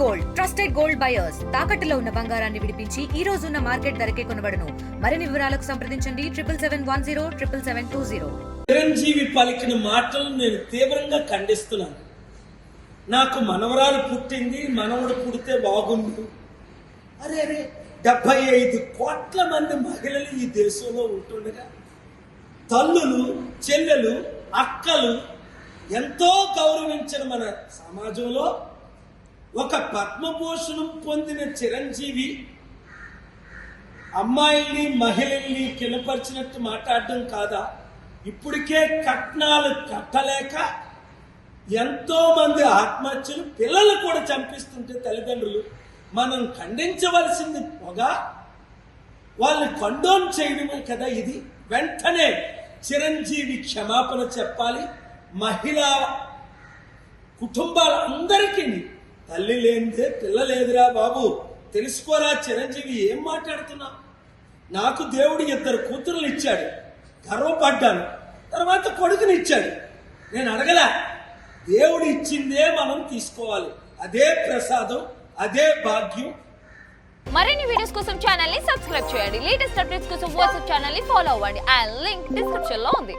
Gold trusted gold buyers తాకట్టులో ఉన్న బంగారాన్ని విడిపించి ఈ రోజు ఉన్న మార్కెట్ ధరకే కొనబడును. మరిన్ని వివరాలకు సంప్రదించండి 7771077720. చిరంజీవి పలికిన మాటలు నేను తీవ్రంగా ఖండిస్తున్నాను. నాకు మనవరాలు పుట్టింది, మనవడు పుడితే బాగుండు. అరే 75 కోట్ల మంది మహిళలు ఈ దేశంలో ఉంటుండగా తల్లులు, చెల్లెలు, అక్కలు ఎంతో గౌరవించిన మన సమాజంలో ఒక పద్మభూషణం పొందిన చిరంజీవి అమ్మాయిల్ని, మహిళల్ని కినపరిచినట్టు మాట్లాడడం కాదా? ఇప్పటికే కట్నాలు కట్టలేక ఎంతో మంది ఆత్మహత్యలు, పిల్లలు కూడా చంపిస్తుంటే తల్లిదండ్రులు మనం ఖండించవలసింది పోగా వాళ్ళని కండోన్ చేయడమే కదా ఇది. వెంటనే చిరంజీవి క్షమాపణ చెప్పాలి. మహిళా కుటుంబాలందరికీ తల్లి లేనిదే పిల్ల లేదురా బాబు, తెలుసుకోరా చిరంజీవి, ఏం మాట్లాడుతున్నా? నాకు దేవుడు 2 కూతుర్లు ఇచ్చాడు, గర్వపడ్డాను. తర్వాత కొడుకుని ఇచ్చాడు, నేను అడగలా. దేవుడు ఇచ్చిందే మనం తీసుకోవాలి, అదే ప్రసాదం, అదే భాగ్యం. మరిన్ని వీడియోస్ కోసం ఛానల్ ని సబ్స్క్రైబ్ చేయండి. లేటెస్ట్ అప్డేట్స్ కోసం వాట్సాప్ ఛానల్ ని ఫాలో అవ్వండి. ఆ లింక్ డిస్క్రిప్షన్ లో ఉంది.